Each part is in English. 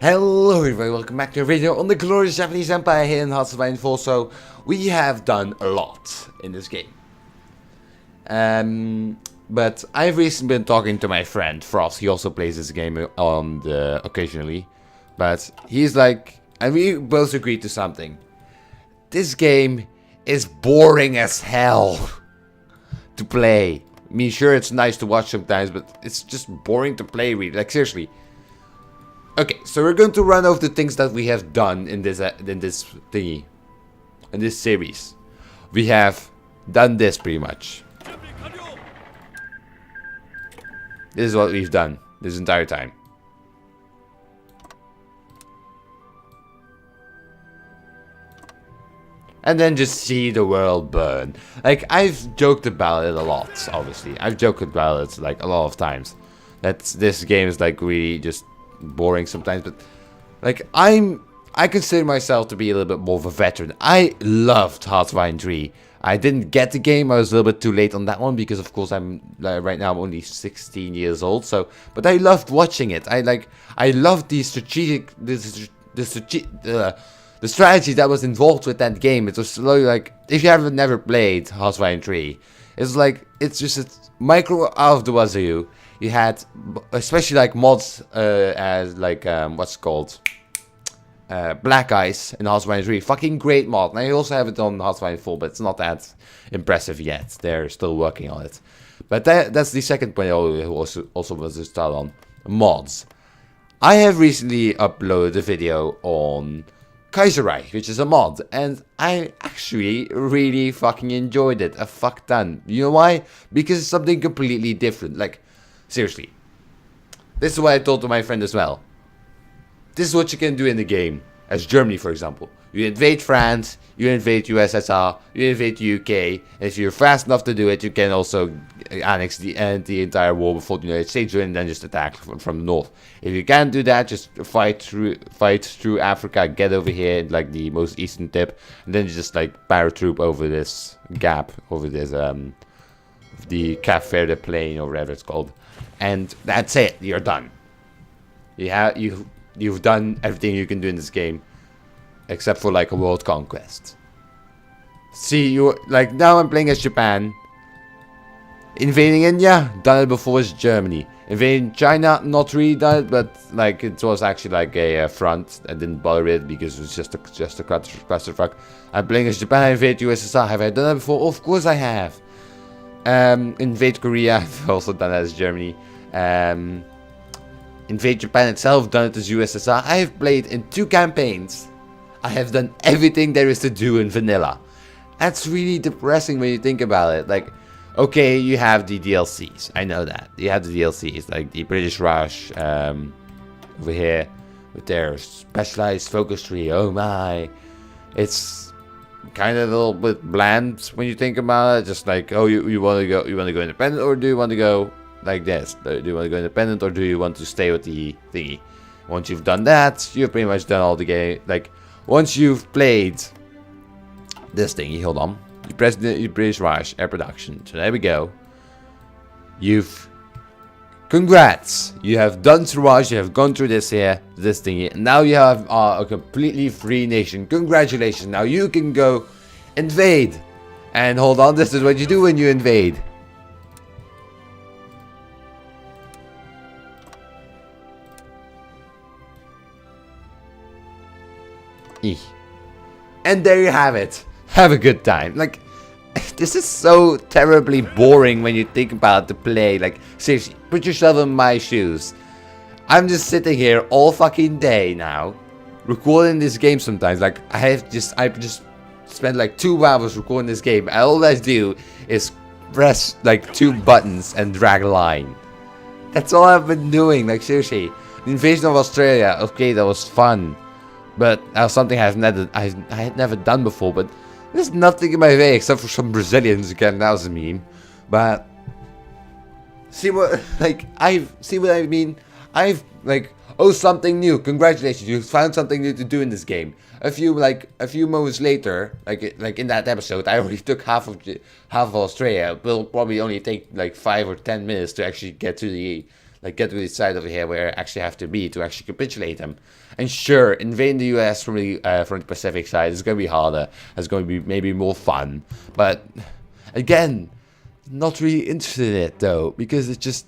Hello everybody, welcome back to a video on the glorious Japanese Empire here in Hearts of Iron 4. So, we have done a lot in this game. But I've recently been talking to my friend Frost. He also plays this game occasionally. But he's like, and we both agreed to something. This game is boring as hell to play. I mean, sure, it's nice to watch sometimes, but it's just boring to play, really. Like, seriously. Okay, so we're going to run over the things that we have done in this series. We have done this pretty much. This is what we've done this entire time. And then just see the world burn. Like, I've joked about it a lot, obviously. I've joked about it, like, a lot of times. That this game is, like, really just boring sometimes, but like I consider myself to be a little bit more of a veteran. I loved Hearts of Iron 3. I didn't get the game. I was a little bit too late on that one because of course I'm right now I'm only 16 years old. So, but I loved watching it. I loved the the strategy that was involved with that game. It was slowly like, if you haven't never played Hearts of Iron 3, it's like it's just a micro out of the wazoo. You had, especially like mods as like, what's it called? Black Ice in Hearts of Iron 3. Fucking great mod. And I also have it on Hearts of Iron 4, but it's not that impressive yet. They're still working on it. But that's the second point I also was to start on. Mods. I have recently uploaded a video on Kaiserreich, which is a mod, and I actually really fucking enjoyed it a fuck ton. You know why? Because it's something completely different. Like, seriously. This is what I told to my friend as well. This is what you can do in the game. As Germany, for example. You invade France, you invade USSR, you invade the UK. And if you're fast enough to do it, you can also annex the entire war before the United States do it, and then just attack from the north. If you can't do that, just fight through Africa, get over here, like the most eastern tip, and then just like paratroop over this gap, over this the Cap Verde Plain or whatever it's called. And that's it. You're done. You've done everything you can do in this game, except for like a world conquest. See, you like now I'm playing as Japan. Invading India, done it before as Germany. Invading China, not really done it, but like it was actually like a front. I didn't bother it because it was just a clusterfuck. I'm playing as Japan. I invade USSR. Have I done it before? Of course I have. Invade Korea, I've also done that as Germany. Invade Japan itself, done it as USSR. I have played in 2 campaigns. I have done everything there is to do in vanilla. That's really depressing when you think about it. Like, okay, you have the DLCs. I know that. You have the DLCs, like the British Raj over here with their specialized focus tree. Oh my. It's kind of a little bit bland when you think about it. Just like, oh, you want to go independent, or do you want to go like this? Do you want to go independent, or do you want to stay with the thingy? Once you've done that, you've pretty much done all the game. Like, once you've played this thingy, hold on. You press the British Raj Air Production. So there we go. Congrats! You have done Suraj, you have gone through this thingy, and now you have a completely free nation. Congratulations! Now you can go invade. And hold on, this is what you do when you invade. And there you have it. Have a good time. Like, this is so terribly boring when you think about the play. Like, seriously, put yourself in my shoes. I'm just sitting here all fucking day now, recording this game sometimes. Like, I just spent like 2 hours recording this game. And all I do is press like 2 buttons and drag a line. That's all I've been doing. Like, seriously. The invasion of Australia, okay, that was fun. But that was something I had never done before. But there's nothing in my way except for some Brazilians again. That was a meme. But see what I mean? I've like, oh, something new. Congratulations, you found something new to do in this game. A few moments later, like in that episode, I already took half of Australia. It will probably only take like 5 or 10 minutes to actually get to the like get to the side over here where I actually have to be to actually capitulate them. And sure, invading the US from the Pacific side is going to be harder. It's going to be maybe more fun. But again, not really interested in it though, because it's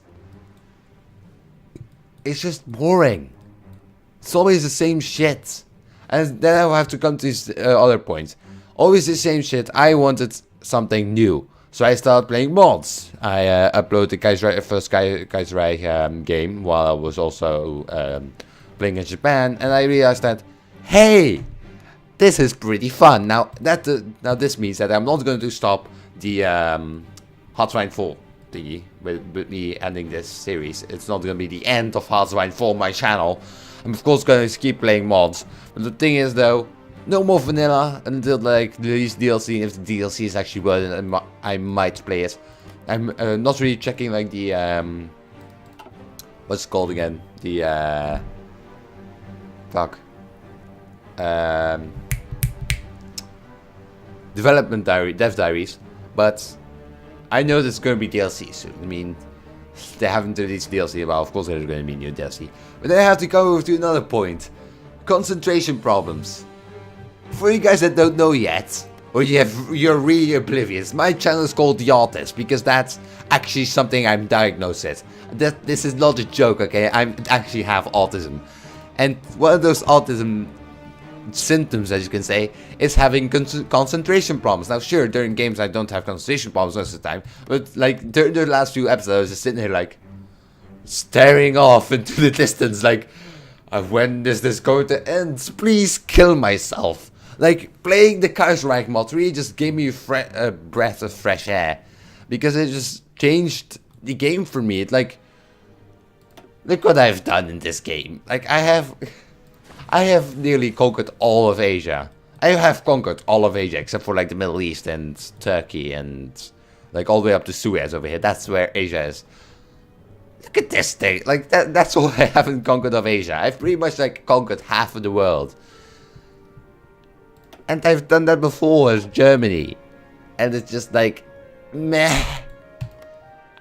just boring. It's always the same shit. And then I have to come to this other point. Always the same shit. I wanted something new. So I started playing mods. I uploaded the first Kaiserreich game while I was also playing in Japan. And I realized that, hey, this is pretty fun. Now this means that I'm not going to stop the Hotline 4 thingy with me ending this series. It's not going to be the end of Hotline 4 my channel. I'm of course going to keep playing mods. But the thing is though, no more vanilla until like release DLC. If the DLC is actually worth it, I might play it. I'm not really checking like the what's it called again? The dev diaries, but I know there's going to be DLC soon. I mean, they haven't released DLC, well, of course there's going to be new DLC. But then I have to go over to another point. Concentration problems. For you guys that don't know yet, or you're really oblivious, my channel is called The Artist, because that's actually something I'm diagnosed with. This is not a joke, okay? I actually have autism. And one of those autism symptoms, as you can say, is having concentration problems. Now sure, during games I don't have concentration problems most of the time, but like during the last few episodes I was just sitting here like staring off into the distance like, when is this going to end? Please kill myself. Like playing the Kaiserreich mod really just gave me a breath of fresh air, because it just changed the game for me. It like, look what I've done in this game. Like I have nearly conquered all of Asia. I have conquered all of Asia except for like the Middle East and Turkey and like all the way up to Suez over here. That's where Asia is. Look at this thing. Like that's all I haven't conquered of Asia. I've pretty much like conquered half of the world. And I've done that before as Germany. And it's just like, meh.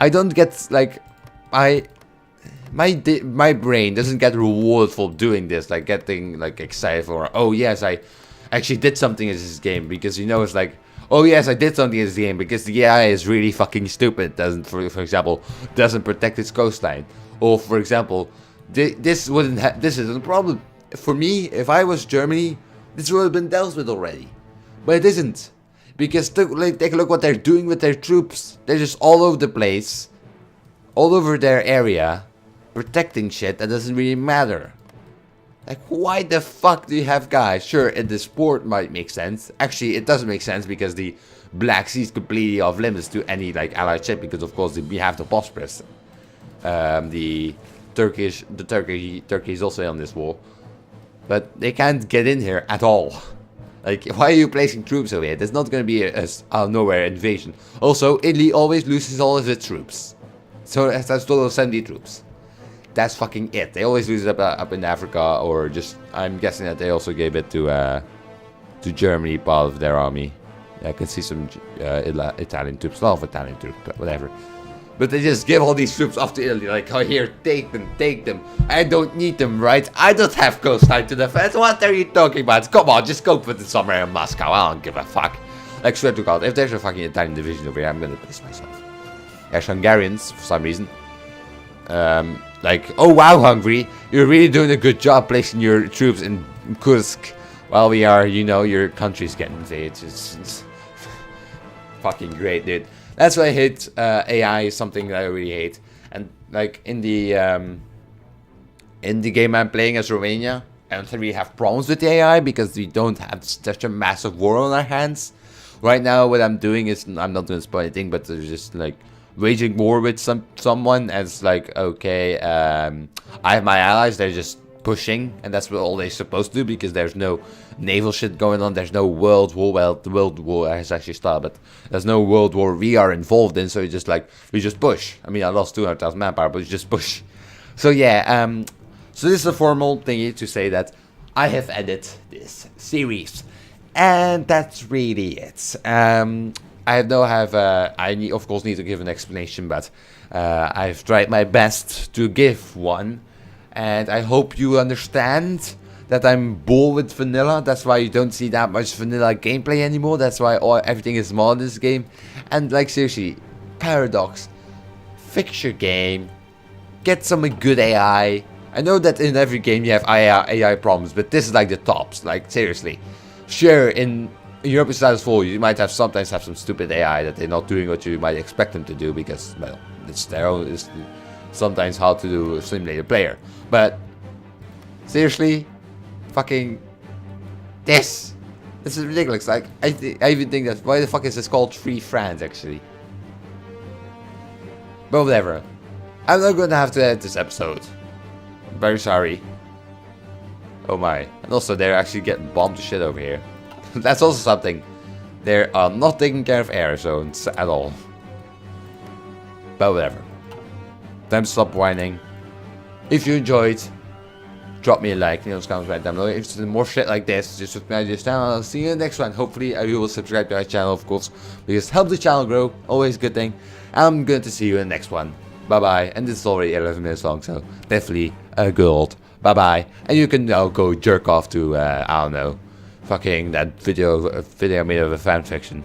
I don't get like, my brain doesn't get rewarded for doing this, like getting like excited for, oh yes, I actually did something in this game, because you know it's like, oh yes, I did something in this game, because the AI is really fucking stupid. Doesn't, for example, doesn't protect its coastline, or for example, this isn't a problem for me. If I was Germany, this would have been dealt with already, but it isn't, because take a look what they're doing with their troops. They're just all over the place, all over their area, protecting shit that doesn't really matter. Like, why the fuck do you have guys? Sure, in the sport might make sense. Actually, it doesn't make sense because the Black Sea is completely off limits to any like allied ship, because of course we have the Bosporus. Turkey is also on this war, but they can't get in here at all. Like, why are you placing troops over here? There's not going to be a out of nowhere invasion. Also, Italy always loses all of its troops, so that's a total of 70 troops. That's fucking it. They always lose it up in Africa, or just, I'm guessing that they also gave it to Germany, part of their army. I can see some Italian troops, a lot of Italian troops, but whatever. But they just give all these troops off to Italy, like, oh here, take them. I don't need them, right? I don't have coastline to defend. What are you talking about? Come on, just go put it somewhere in Moscow. I don't give a fuck. Like, swear to God, if there's a fucking Italian division over here, I'm gonna piss myself. There's Hungarians, for some reason. Like, oh wow, Hungary, you're really doing a good job placing your troops in Kursk, while we are, you know, your country's getting invaded. It's fucking great, dude. That's why I hate AI, is something that I really hate. And like in the game I'm playing as Romania, I don't really have problems with the AI because we don't have such a massive war on our hands. Right now, what I'm doing is, I'm not doing spoil anything, but there's just like waging war with someone, as like, okay, I have my allies, they're just pushing, and that's what all they're supposed to do, because there's no naval shit going on, there's no world war. Well, the world war has actually started, but there's no world war we are involved in, so it's just like, we just push. I mean, I lost 200,000 manpower, but we just push. So yeah, so this is a formal thingy to say that I have ended this series, and that's really it. I know I need, of course, need to give an explanation, but I've tried my best to give one, and I hope you understand that I'm bored with vanilla. That's why you don't see that much vanilla gameplay anymore. That's why everything is mod in this game. And like seriously, Paradox, fix your game, get some good AI. I know that in every game you have AI problems, but this is like the tops. Like seriously, sure, in Europe Status 4 you might sometimes have some stupid AI that they're not doing what you might expect them to do because, well, it's their own. It's sometimes hard to do a simulator player, but seriously, fucking this is ridiculous. Like I even think that, why the fuck is this called Free France actually? But whatever, I'm not gonna have to edit this episode. I'm very sorry. Oh my. And also they're actually getting bombed to shit over here. That's also something. They are not taking care of air zones at all. But whatever, time to stop whining. If you enjoyed, drop me a like, leave those comments right down below. If you're interested in more shit like this, just subscribe to this channel. I'll see you in the next one. Hopefully you will subscribe to our channel, of course, because it helps the channel grow. Always a good thing. I'm going to see you in the next one. Bye bye. And this is already 11 minutes long, so definitely a good bye bye. And you can now go jerk off to I don't know, fucking that video I made of a fan fiction.